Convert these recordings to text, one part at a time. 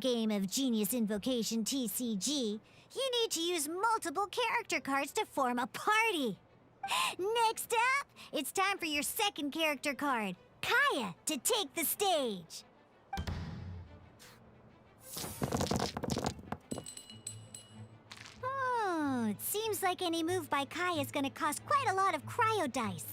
game of Genius Invocation TCG, you need to use multiple character cards to form a party. Next up, it's time for your second character card, Kaya, to take the stage. Oh, it seems like any move by Kaya is going to cost quite a lot of cryo dice.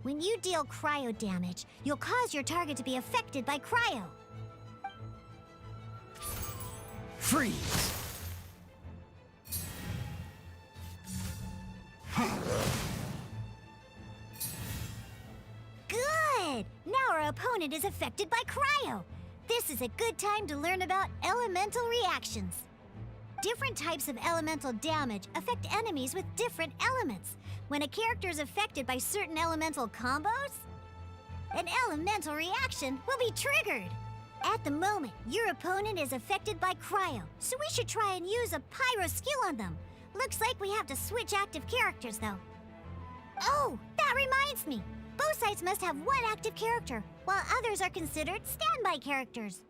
When you deal cryo damage, you'll cause your target to be affected by cryo. Freeze! Good! Now our opponent is affected by cryo. This is a good time to learn about elemental reactions. Different types of elemental damage affect enemies with different elements. When a character is affected by certain elemental combos, an elemental reaction will be triggered. At the moment, your opponent is affected by cryo, so we should try and use a pyro skill on them. Looks like we have to switch active characters, though. Oh, that reminds me. Both sides must have one active character, while others are considered standby characters.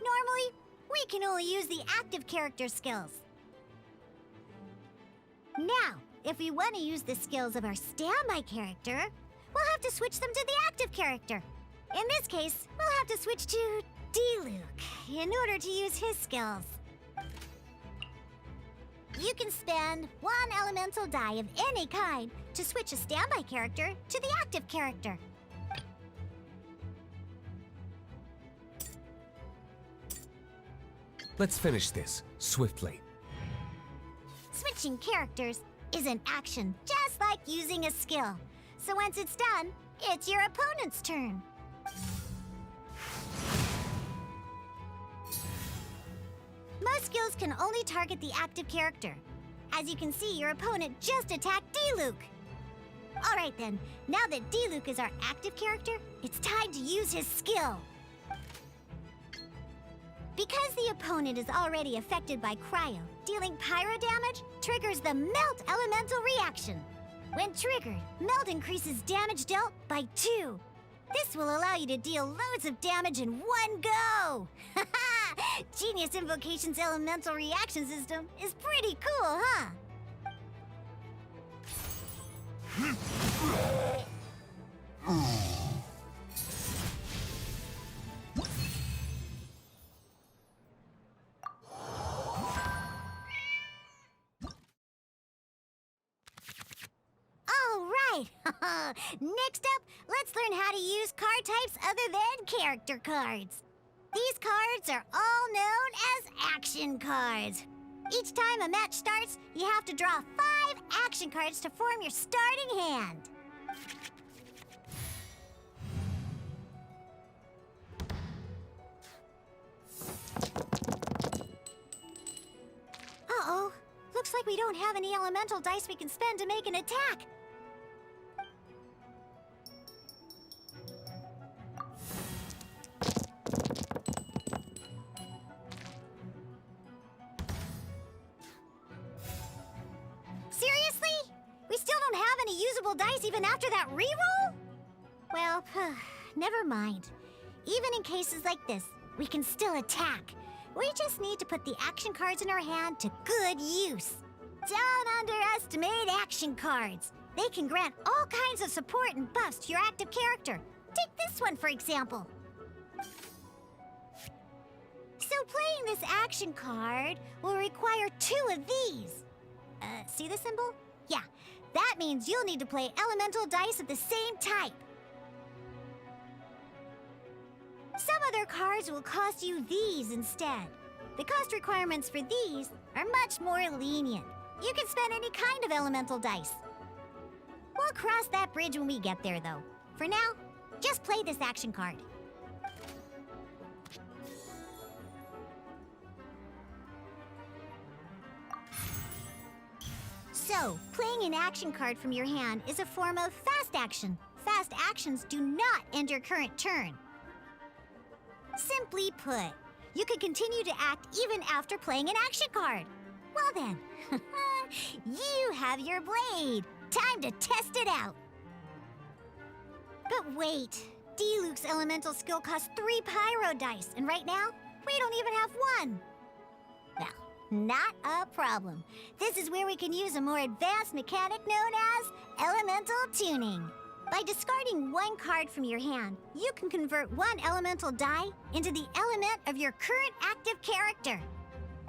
Normally, we can only use the active character skills. Now, if we want to use the skills of our standby character, we'll have to switch them to the active character. In this case, we'll have to switch to D-Luke in order to use his skills. You can spend one elemental die of any kind to switch a standby character to the active character. Let's finish this, swiftly. Switching characters is an action just like using a skill. So once it's done, it's your opponent's turn. Most skills can only target the active character. As you can see, your opponent just attacked D-Luke. Alright then, now that D-Luke is our active character, it's time to use his skill. Because the opponent is already affected by cryo, dealing pyro damage triggers the Melt elemental reaction. When triggered, Melt increases damage dealt by 2. This will allow you to deal loads of damage in one go! Haha! Genius Invocation's elemental reaction system is pretty cool, huh? Next up, let's learn how to use card types other than character cards. These cards are all known as action cards. Each time a match starts, you have to draw 5 action cards to form your starting hand. Uh-oh. Looks like we don't have any elemental dice we can spend to make an attack. Seriously? We still don't have any usable dice even after that reroll? Well, never mind. Even in cases like this, we can still attack. We just need to put the action cards in our hand to good use. Don't underestimate action cards. They can grant all kinds of support and buffs to your active character. Take this one, for example. So playing this action card will require 2 of these. See the symbol? Yeah, that means you'll need to play elemental dice of the same type. Some other cards will cost you these instead. The cost requirements for these are much more lenient. You can spend any kind of elemental dice. We'll cross that bridge when we get there, though. For now, just play this action card. So, playing an action card from your hand is a form of fast action. Fast actions do not end your current turn. Simply put, you can continue to act even after playing an action card. Well then, you have your blade. Time to test it out. But wait, D-Luke's elemental skill costs 3 pyro dice, and right now, we don't even have 1. Well, not a problem. This is where we can use a more advanced mechanic known as elemental tuning. By discarding 1 card from your hand, you can convert 1 elemental die into the element of your current active character.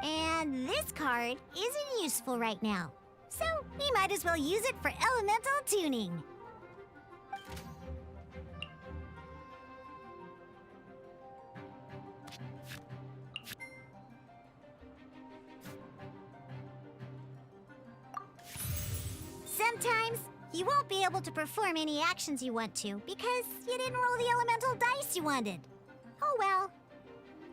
And this card isn't useful right now, so we might as well use it for elemental tuning. Sometimes, you won't be able to perform any actions you want to because you didn't roll the elemental dice you wanted. Oh well.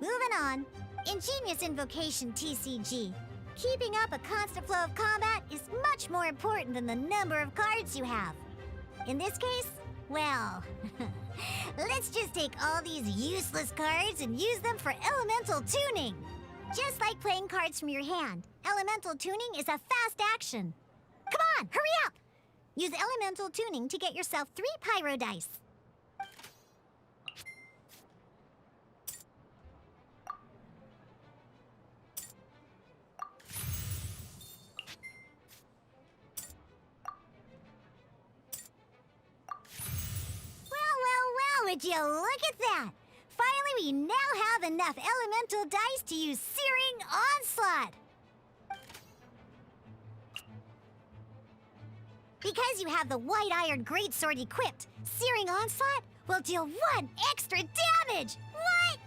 Moving on. Ingenious Invocation TCG. Keeping up a constant flow of combat is much more important than the number of cards you have. In this case, well, let's just take all these useless cards and use them for elemental tuning. Just like playing cards from your hand, elemental tuning is a fast action. Come on, hurry up! Use elemental tuning to get yourself 3 pyro dice. Well, would you look at that? Finally, we now have enough elemental dice to use Searing Onslaught. Because you have the White Iron Greatsword equipped, Searing Onslaught will deal 1 extra damage! What?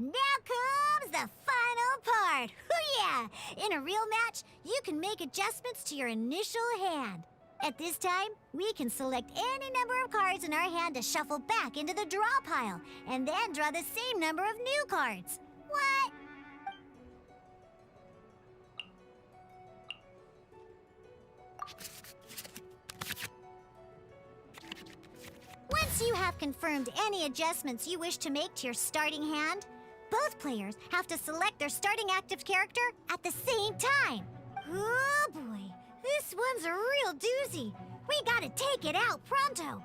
Now comes the final part! Hoo-yeah! In a real match, you can make adjustments to your initial hand. At this time, we can select any number of cards in our hand to shuffle back into the draw pile, and then draw the same number of new cards. What? Once you have confirmed any adjustments you wish to make to your starting hand, both players have to select their starting active character at the same time. Oh boy, this one's a real doozy. We gotta take it out pronto.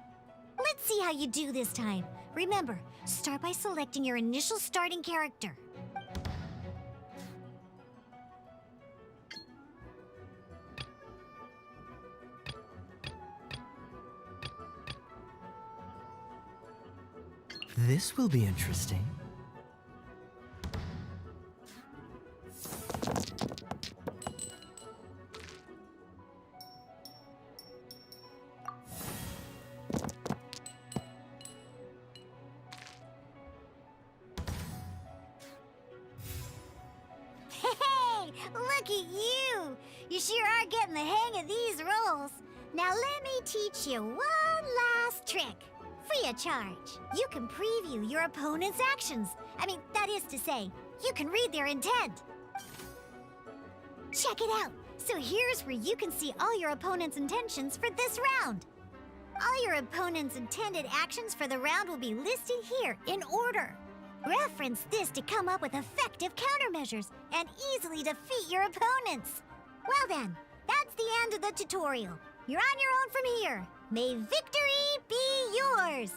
Let's see how you do this time. Remember, start by selecting your initial starting character. This will be interesting. Hey, look at you! You sure are getting the hang of these rolls. Now let me teach you one last trick. Free of charge. You can preview your opponent's actions. That is to say, you can read their intent. Check it out. So here's where you can see all your opponent's intentions for this round. All your opponent's intended actions for the round will be listed here in order. Reference this to come up with effective countermeasures and easily defeat your opponents. Well then, that's the end of the tutorial. You're on your own from here. May victory be yours!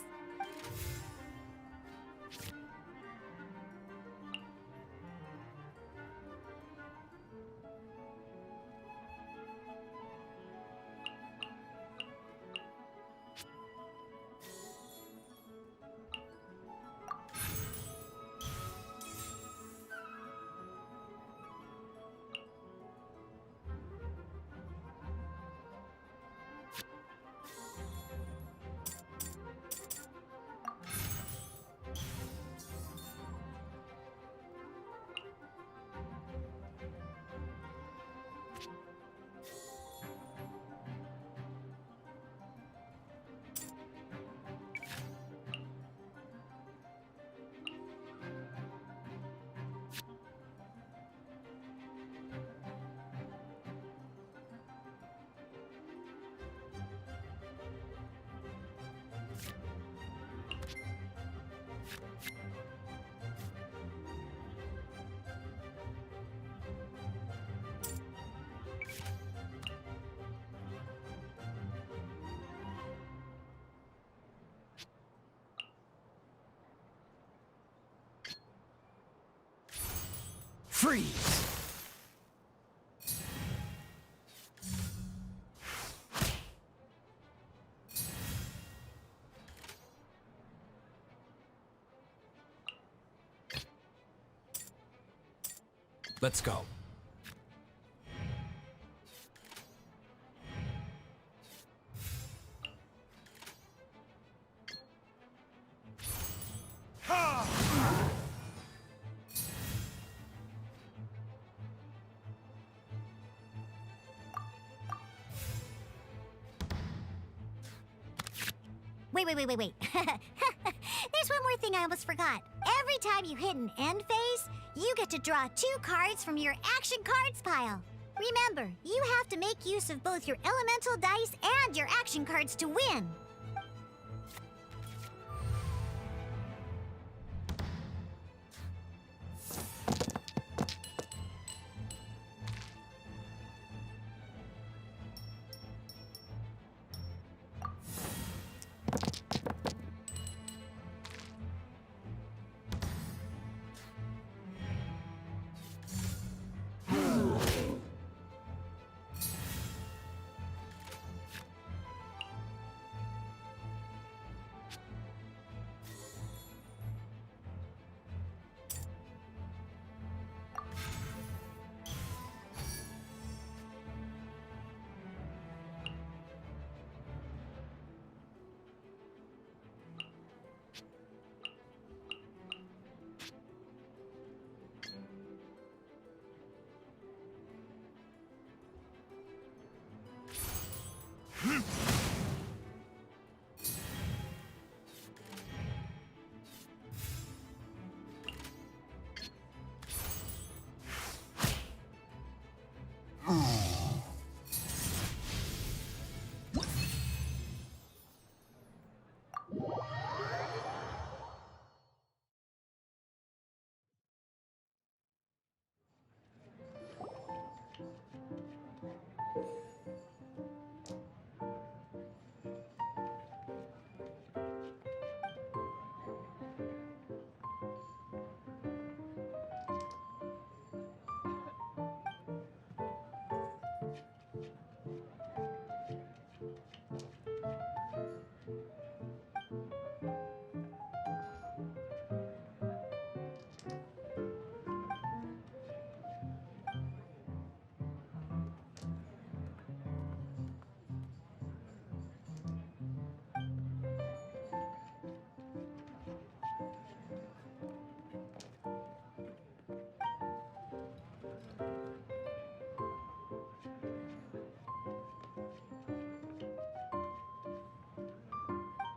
Freeze! Let's go. Wait. There's one more thing I almost forgot. Every time you hit an end phase, you get to draw 2 cards from your action cards pile. Remember, you have to make use of both your elemental dice and your action cards to win.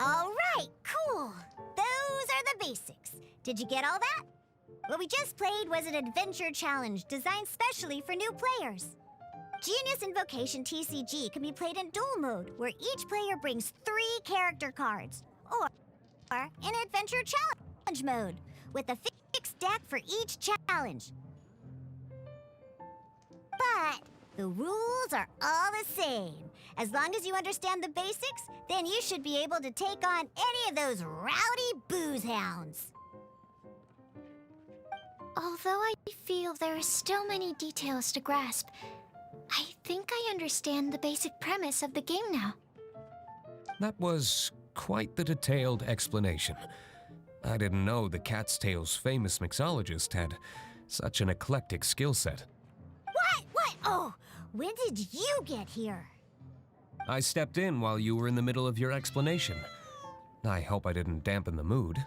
All right, cool. Those are the basics. Did you get all that? What we just played was an adventure challenge designed specially for new players. Genius Invocation TCG can be played in duel mode, where each player brings 3 character cards, or in adventure challenge mode, with a fixed deck for each challenge. But the rules are all the same. As long as you understand the basics, then you should be able to take on any of those rowdy booze hounds. Although I feel there are still many details to grasp, I think I understand the basic premise of the game now. That was quite the detailed explanation. I didn't know the Cat's Tail's famous mixologist had such an eclectic skill set. What? Oh, when did you get here? I stepped in while you were in the middle of your explanation. I hope I didn't dampen the mood.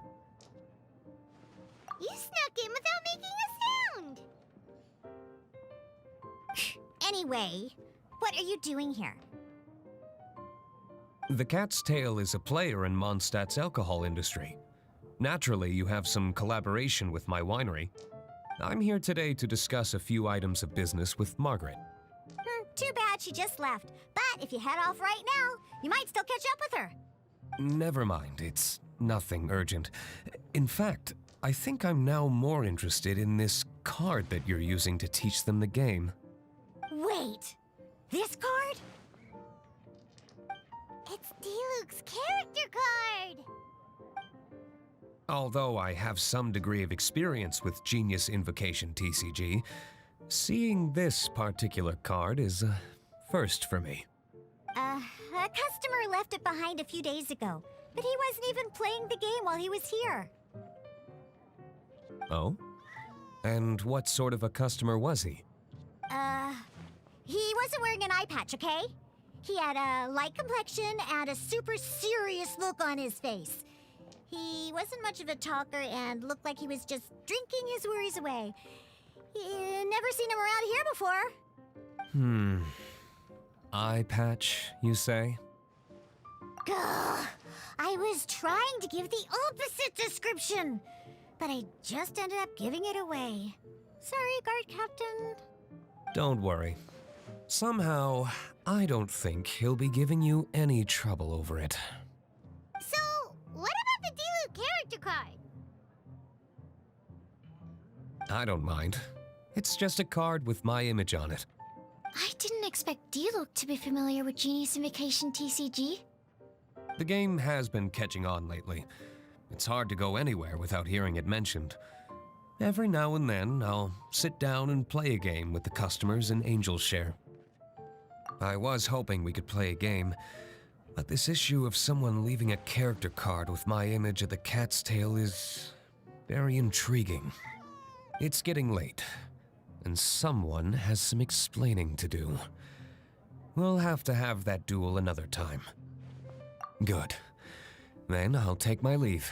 You snuck in without making a sound. Anyway, what are you doing here? The Cat's Tail is a player in Mondstadt's alcohol industry. Naturally, you have some collaboration with my winery. I'm here today to discuss a few items of business with Margaret. Too bad she just left. But if you head off right now, you might still catch up with her. Never mind, it's nothing urgent. In fact, I think I'm now more interested in this card that you're using to teach them the game. Wait, this card? It's Diluc's character card! Although I have some degree of experience with Genius Invocation TCG, seeing this particular card is a first for me. A customer left it behind a few days ago, but he wasn't even playing the game while he was here. Oh? And what sort of a customer was he? He wasn't wearing an eye patch, okay? He had a light complexion and a super serious look on his face. He wasn't much of a talker and looked like he was just drinking his worries away. Never seen him around here before. Eye patch, you say? Gah! I was trying to give the opposite description, but I just ended up giving it away. Sorry, guard captain. Don't worry. Somehow, I don't think he'll be giving you any trouble over it. So, what about the Diluc character card? I don't mind. It's just a card with my image on it. I didn't expect Diluc to be familiar with Genius Invocation TCG. The game has been catching on lately. It's hard to go anywhere without hearing it mentioned. Every now and then, I'll sit down and play a game with the customers in Angel's Share. I was hoping we could play a game, but this issue of someone leaving a character card with my image of the cat's tail is very intriguing. It's getting late, and someone has some explaining to do. We'll have to have that duel another time. Good. Then I'll take my leave.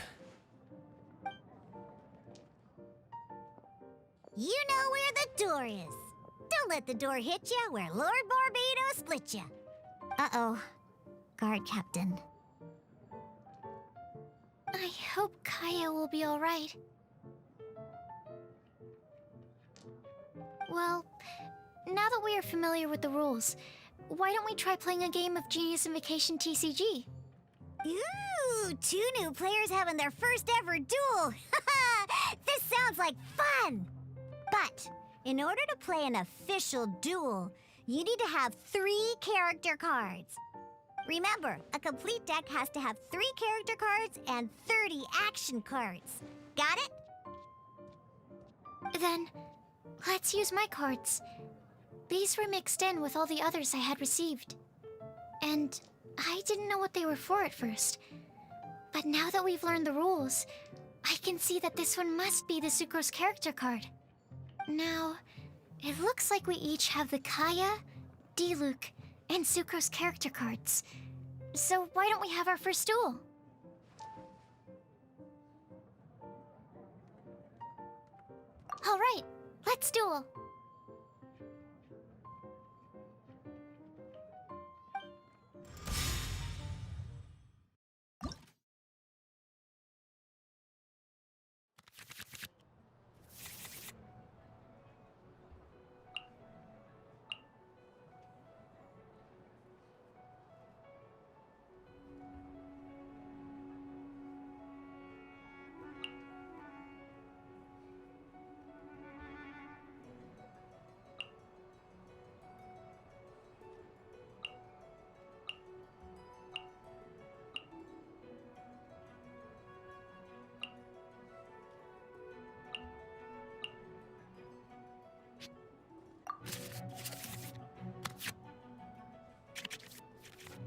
You know where the door is. Don't let the door hit you where Lord Barbados split you. Uh-oh. Guard captain. I hope Kaya will be alright. Well, now that we are familiar with the rules, why don't we try playing a game of Genius Invocation TCG? Ooh, 2 new players having their first ever duel. This sounds like fun! But in order to play an official duel, you need to have 3 character cards. Remember, a complete deck has to have 3 character cards and 30 action cards. Got it? Then, let's use my cards. These were mixed in with all the others I had received. And I didn't know what they were for at first. But now that we've learned the rules, I can see that this one must be the Sucrose character card. Now, it looks like we each have the Kaya, Diluc, and Sucrose character cards. So why don't we have our first duel? All right, let's duel.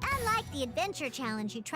Unlike the adventure challenge you tried